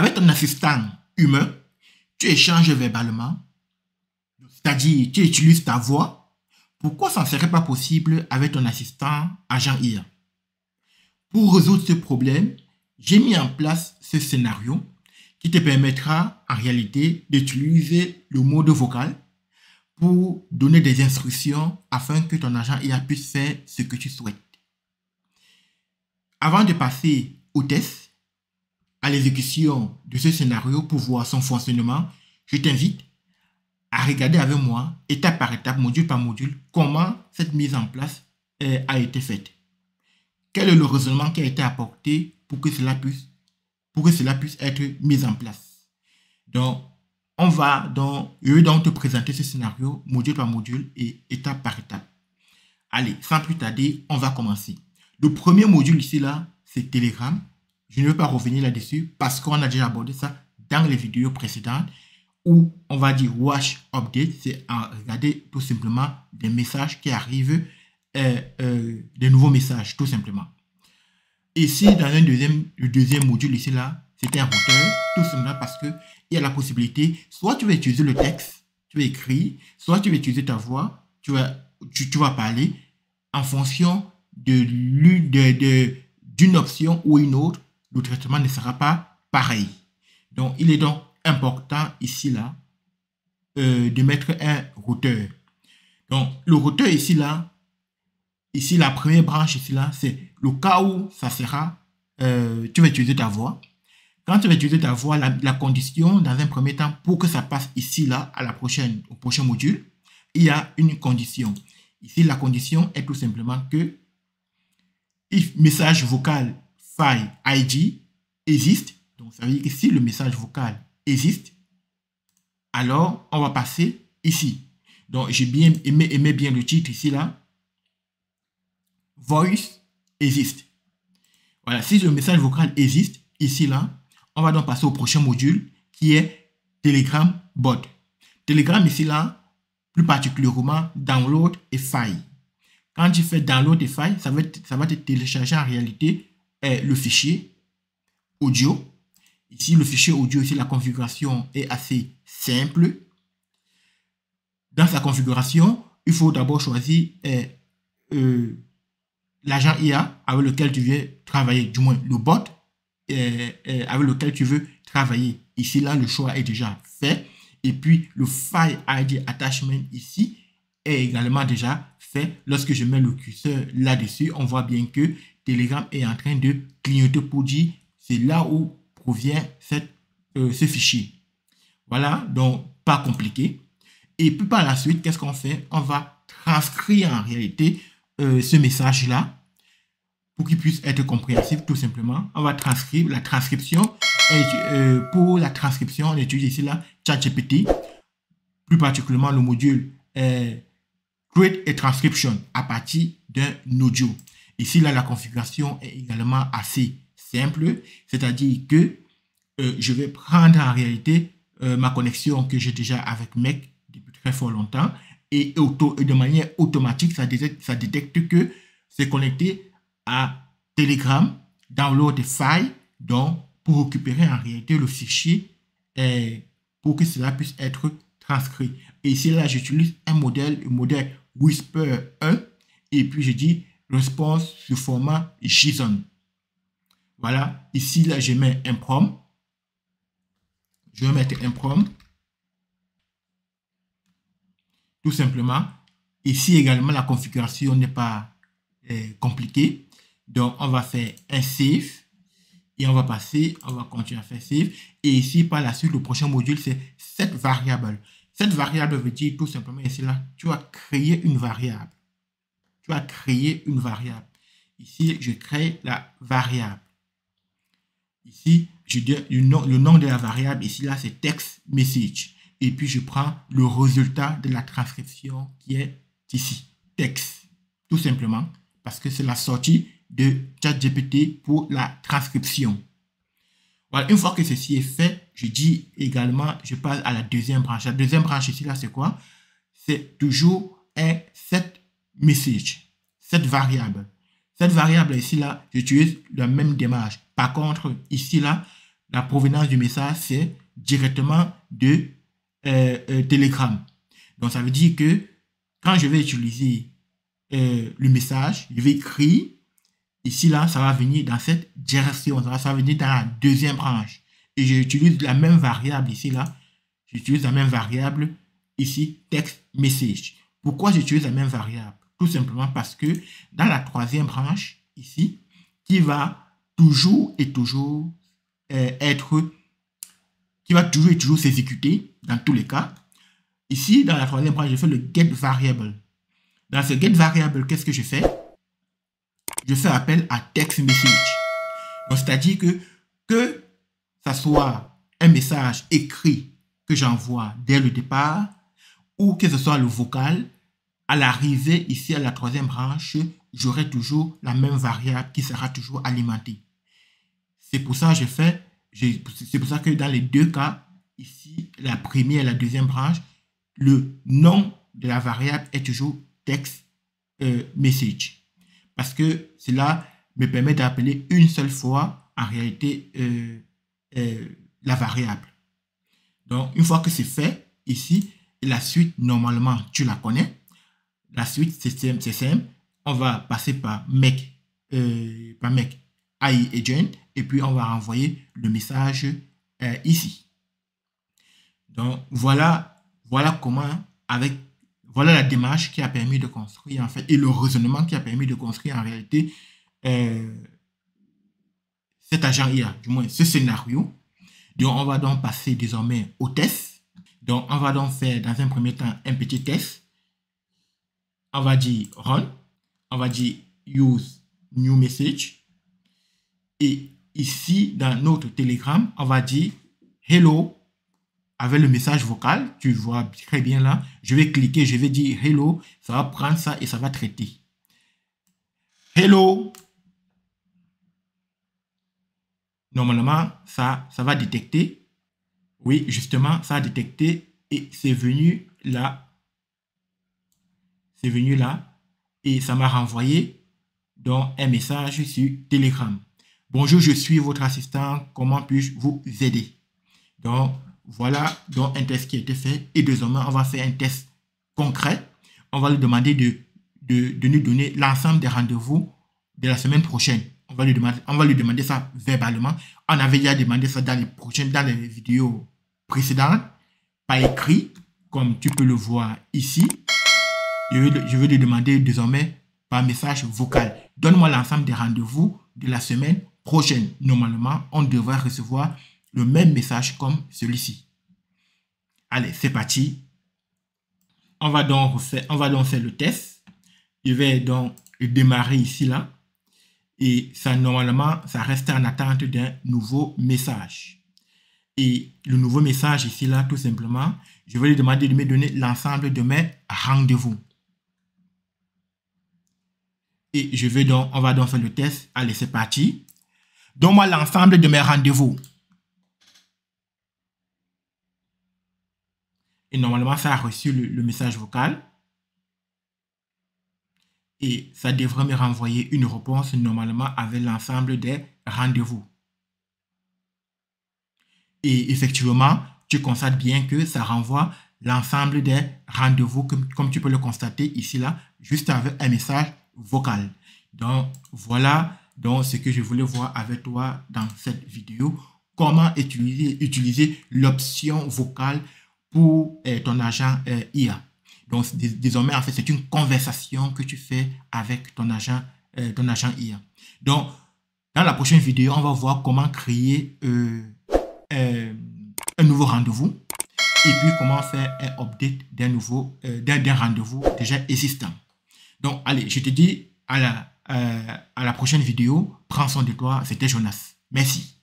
Avec ton assistant humain, tu échanges verbalement, c'est-à-dire tu utilises ta voix. Pourquoi ça ne serait pas possible avec ton assistant agent IA? Pour résoudre ce problème, j'ai mis en place ce scénario qui te permettra en réalité d'utiliser le mode vocal pour donner des instructions afin que ton agent IA puisse faire ce que tu souhaites. Avant de passer au test, à l'exécution de ce scénario pour voir son fonctionnement, je t'invite à regarder avec moi, étape par étape, module par module, comment cette mise en place a été faite. Quel est le raisonnement qui a été apporté pour que cela puisse être mis en place. Donc, je vais donc te présenter ce scénario module par module et étape par étape. Allez, sans plus tarder, on va commencer. Le premier module ici, là, c'est Telegram. Je ne vais pas revenir là-dessus parce qu'on a déjà abordé ça dans les vidéos précédentes où on va dire Watch Update, c'est à regarder tout simplement des messages qui arrivent, des nouveaux messages, tout simplement. Ici, dans le deuxième module, ici, là, c'est un routeur, tout simplement parce qu'il y a la possibilité, soit tu vas utiliser le texte, tu vas écrire, soit tu vas utiliser ta voix, tu vas parler en fonction d'une option ou une autre, le traitement ne sera pas pareil. Donc, il est donc important ici, là, de mettre un routeur. Donc, le routeur ici, là, ici, la première branche ici, là, c'est le cas où ça sera, tu vas utiliser ta voix. Quand tu vas utiliser ta voix, la condition, dans un premier temps, pour que ça passe ici, là, au prochain module, il y a une condition. Ici, la condition est tout simplement que if message vocal file ID existe, donc ça veut dire que si le message vocal existe, alors on va passer ici. Donc, j'ai bien aimé bien le titre ici, là. Voice existe. Voilà, si le message vocal existe, ici, là, on va donc passer au prochain module qui est Telegram Bot. Telegram, ici, là, plus particulièrement Download et File. Quand tu fais Download et File, ça va te télécharger en réalité le fichier audio. Ici, le fichier audio, ici, la configuration est assez simple. Dans sa configuration, il faut d'abord choisir l'agent IA avec lequel tu veux travailler, du moins le bot avec lequel tu veux travailler. Ici, là, le choix est déjà fait. Et puis, le File ID Attachment ici est également déjà fait. Lorsque je mets le curseur là-dessus, on voit bien que Telegram est en train de clignoter pour dire c'est là où provient ce fichier. Voilà, donc pas compliqué. Et puis par la suite, qu'est-ce qu'on fait? On va transcrire en réalité ce message-là pour qu'il puisse être compréhensible, tout simplement. On va transcrire la transcription. Et, pour la transcription, on utilise ici là ChatGPT, plus particulièrement le module Create a Transcription à partir d'un audio. Ici là, la configuration est également assez simple, c'est-à-dire que je vais prendre en réalité ma connexion que j'ai déjà avec Mec depuis très fort longtemps et de manière automatique, ça détecte que c'est connecté à Telegram, download des files, donc pour récupérer en réalité le fichier pour que cela puisse être transcrit. Et ici là, j'utilise un modèle, le modèle Whisper 1 et puis je dis response sur format JSON. Voilà, ici là, je mets un prompt. Je vais mettre un prompt. Tout simplement. Ici également, la configuration n'est pas compliquée. Donc, on va faire un save. Et on va continuer à faire save. Et ici, par la suite, le prochain module, c'est cette variable. Cette variable veut dire tout simplement ici, là, tu vas créer une variable. Tu vas créer une variable. Ici, je crée la variable. Ici, je dis le nom de la variable, ici, là, c'est text message. Et puis, je prends le résultat de la transcription qui est ici, texte. Tout simplement, parce que c'est la sortie de ChatGPT pour la transcription. Voilà, une fois que ceci est fait, je dis également, je passe à la deuxième branche. La deuxième branche ici, là, c'est quoi? C'est toujours un set message, cette variable. Cette variable ici, là, j'utilise la même démarche. Par contre, ici, là, la provenance du message, c'est directement de Telegram. Donc, ça veut dire que quand je vais utiliser le message, je vais écrire. Ici, là, ça va venir dans cette direction. Ça va venir dans la deuxième branche. Et j'utilise la même variable ici, là. J'utilise la même variable ici, text message. Pourquoi j'utilise la même variable? Tout simplement parce que dans la troisième branche, ici, qui va toujours et toujours s'exécuter dans tous les cas. Ici, dans la troisième branche, je fais le get variable. Dans ce get variable, qu'est-ce que je fais? Je fais appel à text message. Donc, c'est-à-dire que ça soit un message écrit que j'envoie dès le départ ou que ce soit le vocal, à l'arrivée ici à la troisième branche, j'aurai toujours la même variable qui sera toujours alimentée. C'est pour ça que c'est pour ça que dans les deux cas, ici, la première et la deuxième branche, le nom de la variable est toujours text message. Parce que cela me permet d'appeler une seule fois, en réalité, la variable. Donc, une fois que c'est fait, ici, la suite, normalement, tu la connais. La suite, c'est simple. On va passer par make AI agent et puis on va renvoyer le message ici. Donc, voilà comment, voilà la démarche qui a permis de construire, en fait, et le raisonnement qui a permis de construire, en réalité, cet agent IA, du moins ce scénario. Donc, on va donc passer désormais au test. Donc, on va donc faire dans un premier temps un petit test. On va dire run. On va dire use new message. Et ici, dans notre Telegram, on va dire hello avec le message vocal. Tu vois très bien là. Je vais cliquer, je vais dire hello. Ça va prendre ça et ça va traiter. Hello. Normalement, ça va détecter. Oui, justement, ça a détecté et c'est venu là. C'est venu là et ça m'a renvoyé donc un message sur Telegram. Bonjour, je suis votre assistant. Comment puis-je vous aider? Donc, voilà donc un test qui a été fait. Et désormais, on va faire un test concret. On va lui demander de nous donner l'ensemble des rendez-vous de la semaine prochaine. On va lui demander ça verbalement. On avait déjà demandé ça dans les vidéos précédentes, par écrit, comme tu peux le voir ici. Je vais lui demander désormais par message vocal. Donne-moi l'ensemble des rendez-vous de la semaine prochaine. Normalement, on devrait recevoir le même message comme celui-ci. Allez, c'est parti. On va donc faire le test. Je vais donc démarrer ici, là. Et ça, normalement, ça reste en attente d'un nouveau message. Et le nouveau message ici, là, tout simplement, je vais lui demander de me donner l'ensemble de mes rendez-vous. Et on va donc faire le test. Allez, c'est parti. Donne-moi l'ensemble de mes rendez-vous. Et normalement, ça a reçu le message vocal. Et ça devrait me renvoyer une réponse normalement avec l'ensemble des rendez-vous. Et effectivement, tu constates bien que ça renvoie l'ensemble des rendez-vous, comme tu peux le constater ici, là, juste avec un message vocal. Donc, voilà donc ce que je voulais voir avec toi dans cette vidéo. Comment utiliser l'option vocale pour ton agent IA. Donc, désormais, en fait, c'est une conversation que tu fais avec ton agent IA. Donc, dans la prochaine vidéo, on va voir comment créer un nouveau rendez-vous et puis comment faire un update d'un rendez-vous déjà existant. Donc, allez, je te dis à la prochaine vidéo. Prends soin de toi. C'était Jonas. Merci.